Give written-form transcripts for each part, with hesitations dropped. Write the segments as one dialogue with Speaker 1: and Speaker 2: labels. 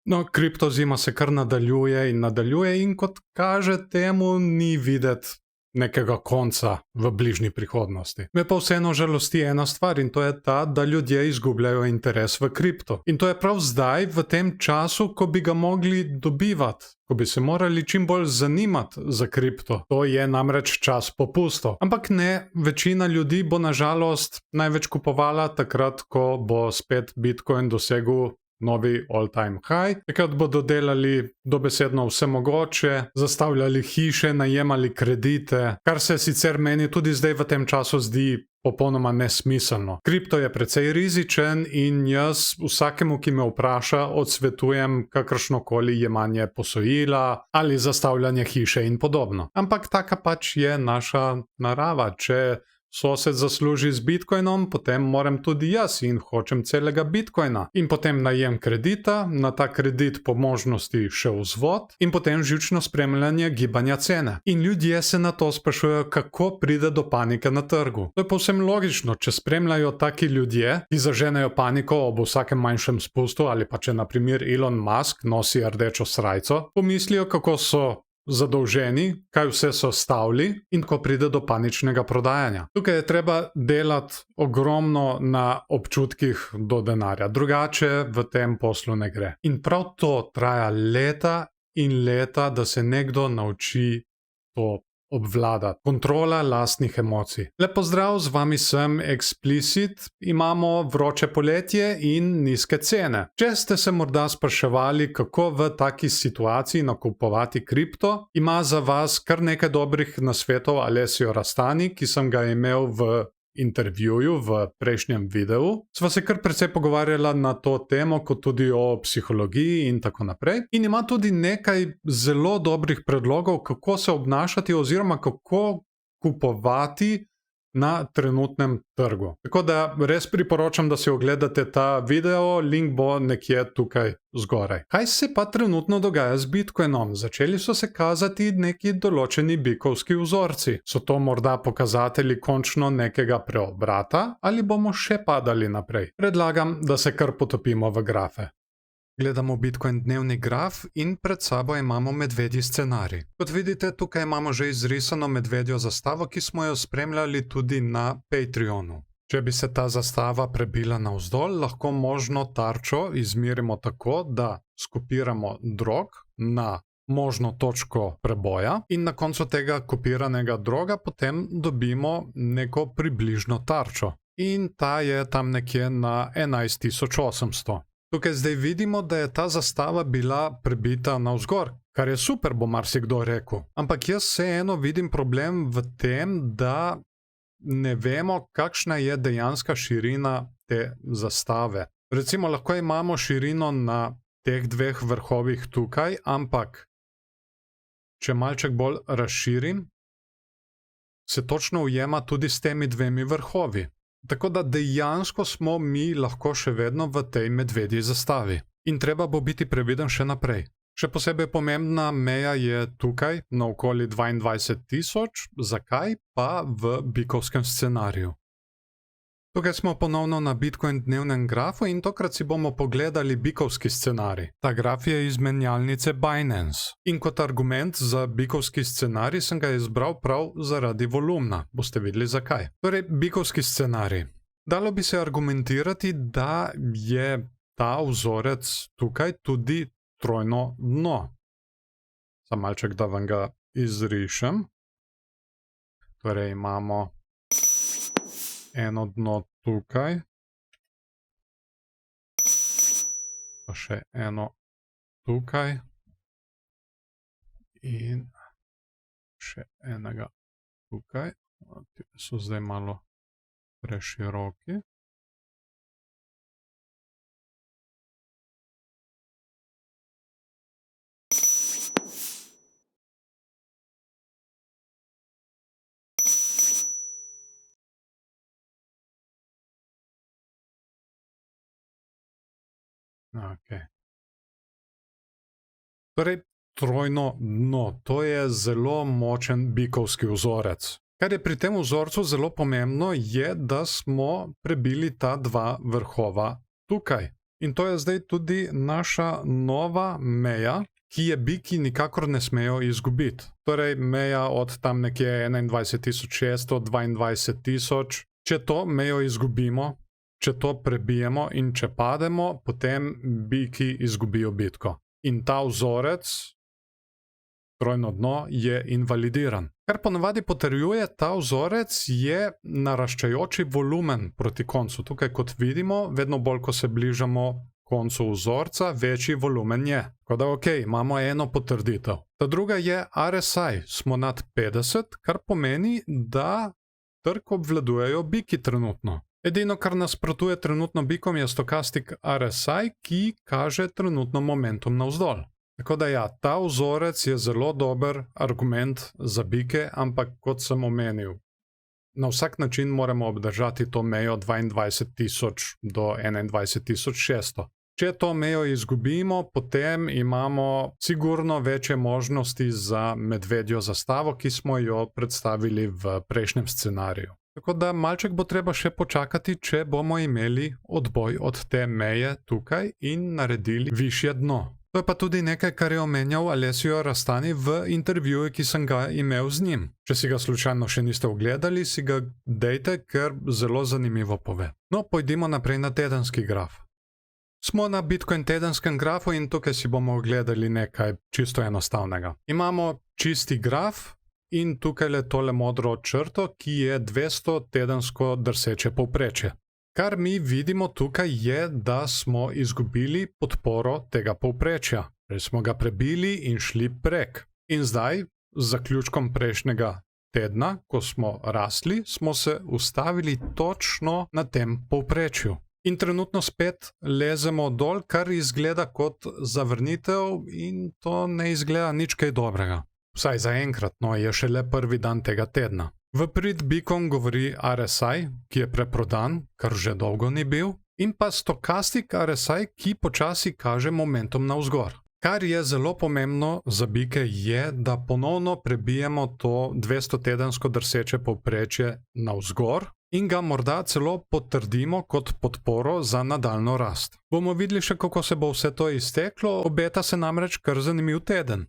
Speaker 1: No, kriptozima se kar nadaljuje in kot kaže temu ni videti nekega konca v bližnji prihodnosti. Me pa vseeno žalosti ena stvar in to je ta, da ljudje izgubljajo interes v kripto. In to je prav zdaj, v tem času, ko bi ga mogli dobivati, ko bi se morali čim bolj zanimati za kripto. To je namreč čas popustov. Ampak ne, večina ljudi bo nažalost največ kupovala takrat, ko bo spet Bitcoin dosegel novi all-time high. Takrat bodo delali dobesedno vse mogoče, zastavljali hiše, najemali kredite, kar se sicer meni tudi zdaj v tem času zdi popolnoma nesmiselno. Kripto je precej rizičen in jaz vsakemu, ki me vpraša, odsvetujem kakršnokoli jemanje posojila ali zastavljanje hiše in podobno. Ampak taka pač je naša narava. Če sosed zasluži z Bitcoinom, potem moram tudi jaz in hočem celega Bitcoina. In potem najem kredita, na ta kredit po možnosti še vzvod in potem živčno spremljanje gibanja cene. In ljudje se na to sprašujejo, kako pride do panike na trgu. To je povsem logično, če spremljajo taki ljudje, ki zaženejo paniko ob vsakem manjšem spustu ali pa če na primer Elon Musk nosi rdečo srajco, pomislijo, kako so zadolženi, kaj vse so stavili in ko pride do paničnega prodajanja. Tukaj je treba delati ogromno na občutkih do denarja, drugače v tem poslu ne gre. In prav to traja leta in leta, da se nekdo nauči to obvladati. Kontrola lastnih emocij. Lep pozdrav, z vami sem Explicit, imamo vroče poletje in nizke cene. Če ste se morda spraševali, kako v taki situaciji nakupovati kripto, ima za vas kar nekaj dobrih nasvetov Alessio Rastani, ki sem ga imel v intervjuju v prejšnjem videu. Sva se kar precej pogovarjala na to temo, kot tudi o psihologiji in tako naprej. In ima tudi nekaj zelo dobrih predlogov, kako se obnašati oziroma kako kupovati na trenutnem trgu. Tako da res priporočam, da si ogledate ta video, link bo nekje tukaj zgoraj. Kaj se pa trenutno dogaja z Bitcoinom? Začeli so se kazati neki določeni bikovski vzorci. So to morda pokazatelji končno nekega preobrata ali bomo še padali naprej? Predlagam, da se kar potopimo v grafe. Gledamo Bitcoin dnevni graf in pred sabo imamo medvedji scenarij. Kot vidite, tukaj imamo že izrisano medvedjo zastavo, ki smo jo spremljali tudi na Patreonu. Če bi se ta zastava prebila navzdol, lahko možno tarčo izmerimo tako, da skopiramo drog na možno točko preboja in na koncu tega kopiranega droga potem dobimo neko približno tarčo. In ta je tam nekje na 11.800. Tukaj zdaj vidimo, da je ta zastava bila prebita navzgor, kar je super, bo marsikdo rekel. Ampak jaz vseeno vidim problem v tem, da ne vemo, kakšna je dejanska širina te zastave. Recimo, lahko imamo širino na teh dveh vrhovih tukaj, ampak če malček bolj razširim, se točno ujema tudi s temi dvemi vrhovi. Tako da dejansko smo mi lahko še vedno v tej medvedji zastavi. In treba bo biti previden še naprej. Še posebej pomembna meja je tukaj, na okoli 22.000, zakaj pa v bikovskem scenariju. Tukaj smo ponovno na Bitcoin dnevnem grafu in tokrat si bomo pogledali bikovski scenarij. Ta graf je iz menjalnice Binance. In kot argument za bikovski scenarij sem ga izbral prav zaradi volumna. Boste videli zakaj. Torej, bikovski scenarij. Dalo bi se argumentirati, da je ta vzorec tukaj tudi trojno dno. Sam malček, da vam ga izrišem. Torej, imamo eno dno tukaj, pa še eno tukaj in še enega tukaj. Ti so zdaj malo preširoki. Okay. Torej, trojno dno, to je zelo močen bikovski vzorec. Kar je pri tem vzorcu zelo pomembno, je, da smo prebili ta dva vrhova tukaj. In to je zdaj tudi naša nova meja, ki je biki nikakor ne smejo izgubiti. Torej, meja od tam nekje 21.600, 22.000. Če to mejo izgubimo, če to prebijemo in če pademo, potem biki izgubijo bitko. In ta vzorec, trojno dno, je invalidiran. Kar ponavadi potrjuje ta vzorec, je naraščajoči volumen proti koncu. Tukaj, kot vidimo, vedno bolj, ko se bližamo koncu vzorca, večji volumen je. Tako da, ok, imamo eno potrditev. Ta druga je RSI, smo nad 50, kar pomeni, da trg obvladujejo biki trenutno. Edino, kar nasprotuje trenutno bikom, je stokastik RSI, ki kaže trenutno momentum navzdol. Tako da ja, ta vzorec je zelo dober argument za bike, ampak kot sem omenil, na vsak način moramo obdržati to mejo 22.000 do 21.600. Če to mejo izgubimo, potem imamo sigurno večje možnosti za medvedjo zastavo, ki smo jo predstavili v prejšnjem scenariju. Tako da malček bo treba še počakati, če bomo imeli odboj od te meje tukaj in naredili višje dno. To je pa tudi nekaj, kar je omenjal Alessio Rastani v intervjuju, ki sem ga imel z njim. Če si ga slučajno še niste ogledali, si ga dejte, ker zelo zanimivo pove. No, pojdimo naprej na tedenski graf. Smo na Bitcoin tedenskem grafu in tukaj si bomo ogledali nekaj čisto enostavnega. Imamo čisti graf in tukaj le tole modro črto, ki je 200 tedensko drseče povprečje. Kar mi vidimo tukaj je, da smo izgubili podporo tega povprečja. Prej smo ga prebili in šli prek. In zdaj, z zaključkom prejšnjega tedna, ko smo rasli, smo se ustavili točno na tem povprečju. In trenutno spet lezemo dol, kar izgleda kot zavrnitev in to ne izgleda nič kaj dobrega. Vsaj zaenkrat, no, je šele prvi dan tega tedna. V prid bikom govori RSI, ki je preprodan, kar že dolgo ni bil, in pa stokastik RSI, ki počasi kaže momentum navzgor. Kar je zelo pomembno za bike je, da ponovno prebijemo to 200 tedensko drseče povprečje navzgor in ga morda celo potrdimo kot podporo za nadaljno rast. Bomo videli še, kako se bo vse to izteklo, obeta se namreč kar zanimiv teden.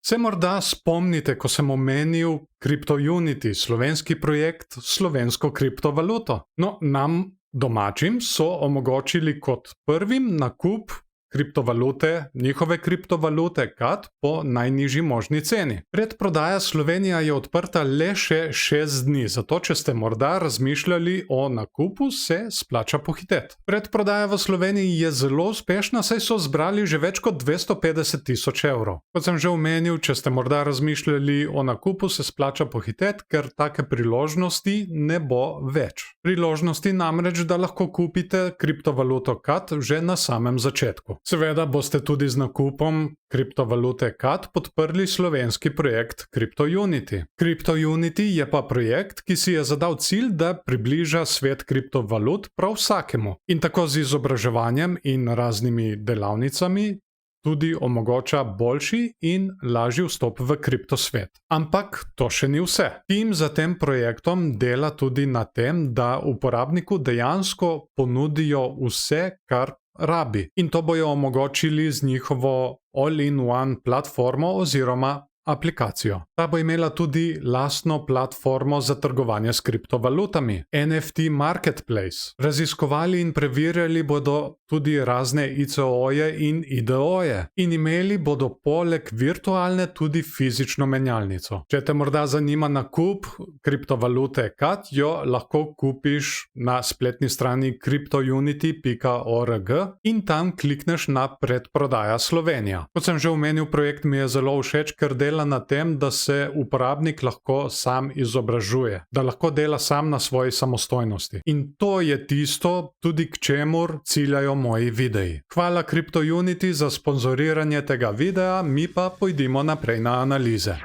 Speaker 1: Se morda spomnite, ko sem omenil CryptoUnity, slovenski projekt s slovensko kriptovaluto? No, nam domačim so omogočili kot prvim nakup kriptovalute, njihove kriptovalute CAD po najnižji možni ceni. Predprodaja Slovenija je odprta le še 6 dni, zato če ste morda razmišljali o nakupu, se splača pohiteti. Predprodaja v Sloveniji je zelo uspešna, saj so zbrali že več kot 250.000 evrov. Kot sem že omenil, če ste morda razmišljali o nakupu, se splača pohiteti, ker take priložnosti ne bo več. Priložnosti namreč, da lahko kupite kriptovaluto CAD že na samem začetku. Seveda boste tudi z nakupom kriptovalute CAD podprli slovenski projekt CryptoUnity. CryptoUnity je pa projekt, ki si je zadal cilj, da približa svet kriptovalut prav vsakemu in tako z izobraževanjem in raznimi delavnicami tudi omogoča boljši in lažji vstop v kriptosvet. Ampak to še ni vse. Tim za tem projektom dela tudi na tem, da uporabniku dejansko ponudijo vse, kar rabi. In to bojo omogočili z njihovo all-in-one platformo oziroma aplikacijo. Ta bo imela tudi lastno platformo za trgovanje s kriptovalutami, NFT Marketplace. Raziskovali in preverjali bodo tudi razne ICO-je in IDO-je in imeli bodo poleg virtualne tudi fizično menjalnico. Če te morda zanima nakup kriptovalute CAD, jo lahko kupiš na spletni strani cryptounity.org in tam klikneš na predprodaja Slovenija. Kot sem že omenil, projekt mi je zelo všeč, ker dela na tem, da se uporabnik lahko sam izobražuje, da lahko dela sam na svoji samostojnosti. In to je tisto, tudi k čemur ciljajo moji videi. Hvala CryptoUnity za sponzoriranje tega videa, mi pa pojdimo naprej na analize.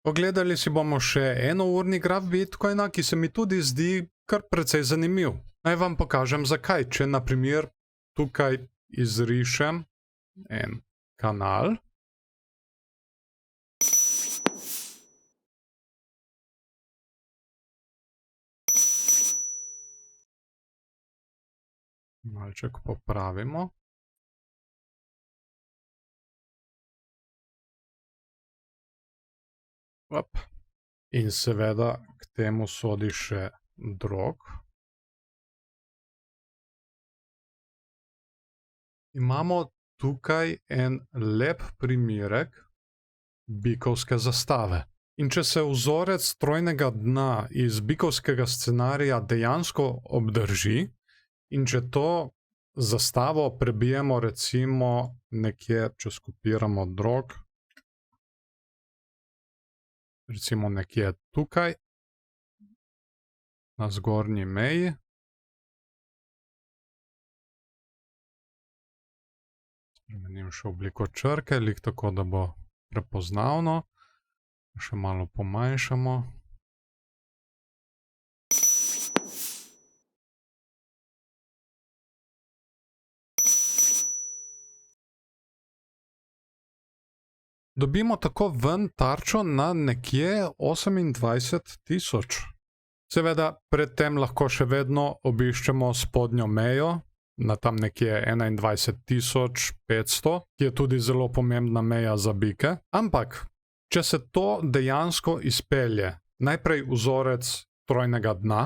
Speaker 1: Pogledali si bomo še enourni graf Bitcoina, ki se mi tudi zdi kar precej zanimiv. Naj vam pokažem zakaj. Če na primer tukaj izrišem en kanal Malček popravimo. In seveda k temu sodi še drog. Imamo tukaj en lep primerek bikovske zastave. In če se vzorec trojnega dna iz bikovskega scenarija dejansko obdrži, in če to zastavo prebijemo recimo nekje, če skopiramo drog, recimo nekje tukaj, na zgornji meji, spremenim še obliko črke, lik tako, da bo prepoznavno, še malo pomanjšamo. Dobimo tako ven tarčo na nekje 28.000. Seveda, predtem lahko še vedno obiščemo spodnjo mejo, na tam nekje 21.500, ki je tudi zelo pomembna meja za bike. Ampak, če se to dejansko izpelje, najprej vzorec trojnega dna,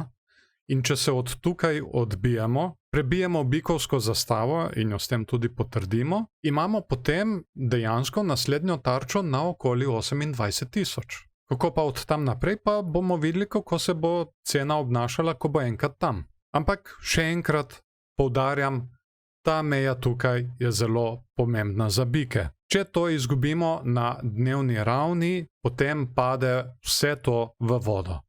Speaker 1: in če se od tukaj odbijemo, prebijemo bikovsko zastavo in jo s tem tudi potrdimo, imamo potem dejansko naslednjo tarčo na okoli 28.000. Kako pa od tam naprej, pa bomo videli, kako se bo cena obnašala, ko bo enkrat tam. Ampak še enkrat poudarjam, ta meja tukaj je zelo pomembna za bike. Če to izgubimo na dnevni ravni, potem pade vse to v vodo.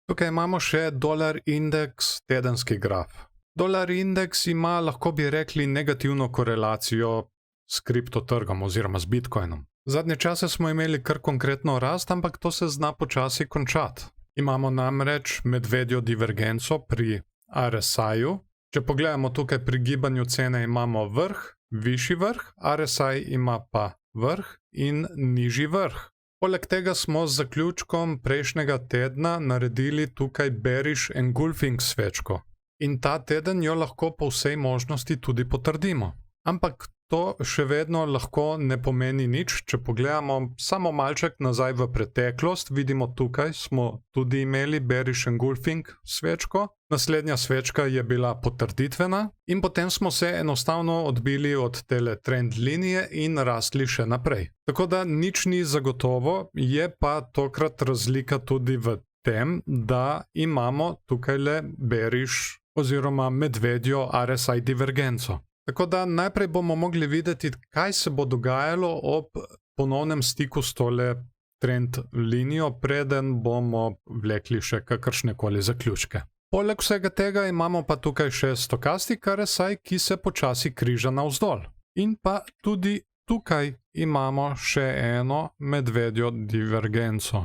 Speaker 1: Tukaj imamo še dolar indeks tedenski graf. Dolar indeks ima, lahko bi rekli, negativno korelacijo s kriptotrgom oziroma z Bitcoinom. Zadnje čase smo imeli kar konkretno rast, ampak to se zna počasi končati. Imamo namreč medvedjo divergenco pri RSI-ju. Če pogledamo tukaj pri gibanju cene, imamo vrh, višji vrh, RSI ima pa vrh in nižji vrh. Poleg tega smo z zaključkom prejšnjega tedna naredili tukaj bearish engulfing svečko. In ta teden jo lahko po vsej možnosti tudi potrdimo. Ampak to še vedno lahko ne pomeni nič. Če pogledamo samo malček nazaj v preteklost, vidimo tukaj smo tudi imeli bearish engulfing svečko. Naslednja svečka je bila potrditvena in potem smo se enostavno odbili od tele trend linije in rastli še naprej. Tako da nič ni zagotovo, je pa tokrat razlika tudi v tem, da imamo tukajle bearish oziroma medvedjo RSI divergenco. Tako da najprej bomo mogli videti, kaj se bo dogajalo ob ponovnem stiku s tole trend linijo, preden bomo vlekli še kakršnekoli zaključke. Poleg vsega tega imamo pa tukaj še stokastik RSI, ki se počasi križa navzdol. In pa tudi tukaj imamo še eno medvedjo divergenco.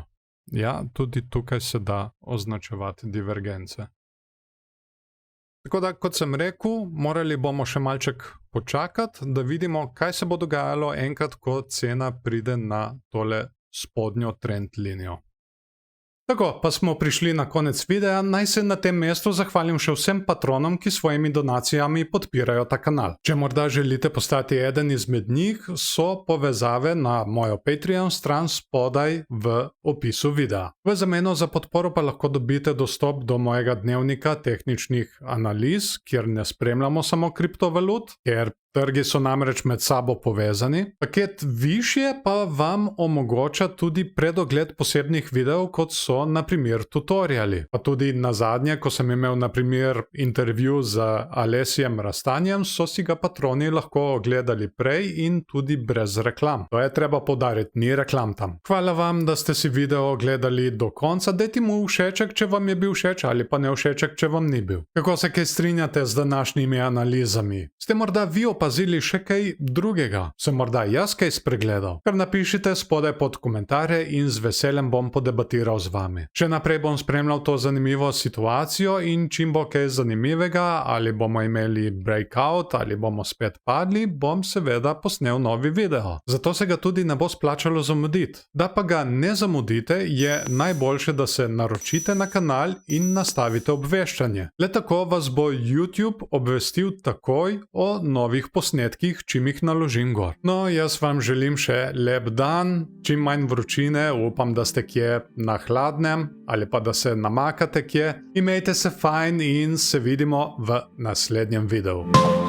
Speaker 1: Ja, tudi tukaj se da označevati divergence. Tako da, kot sem rekel, morali bomo še malček počakati, da vidimo, kaj se bo dogajalo enkrat, ko cena pride na tole spodnjo trend linijo. Tako, pa smo prišli na konec videa. Naj se na tem mestu zahvalim še vsem patronom, ki svojimi donacijami podpirajo ta kanal. Če morda želite postati eden izmed njih, so povezave na mojo Patreon stran spodaj v opisu videa. V zameno za podporo pa lahko dobite dostop do mojega dnevnika tehničnih analiz, kjer ne spremljamo samo kriptovalut, ker trgi so namreč med sabo povezani. Paket višje pa vam omogoča tudi predogled posebnih videov, kot so na primer tutoriali. Pa tudi nazadnje, ko sem imel na primer intervju z Alessijem Rastanjem, so si ga patroni lahko ogledali prej in tudi brez reklam. To je treba poudariti, ni reklam tam. Hvala vam, da ste si video ogledali do konca. Dajte mu všeček, če vam je bil všeč, ali pa ne všeček, če vam ni bil. Kako se kaj strinjate z današnjimi analizami? Ste morda vi opazili še kaj drugega? Sem morda jaz kaj spregledal? Kar napišite spodaj pod komentarje in z veseljem bom podebatiral z vami. Še naprej bom spremljal to zanimivo situacijo in čim bo kaj zanimivega, ali bomo imeli breakout, ali bomo spet padli, bom seveda posnel novi video. Zato se ga tudi ne bo splačalo zamuditi. Da pa ga ne zamudite, je najboljše, da se naročite na kanal in nastavite obveščanje. Le tako vas bo YouTube obvestil takoj o novih posnetkih, čim jih naložim gor. No, jaz vam želim še lep dan, čim manj vročine, upam, da ste kje na hladnem, ali pa da se namakate kje. Imejte se fajn in se vidimo v naslednjem videu.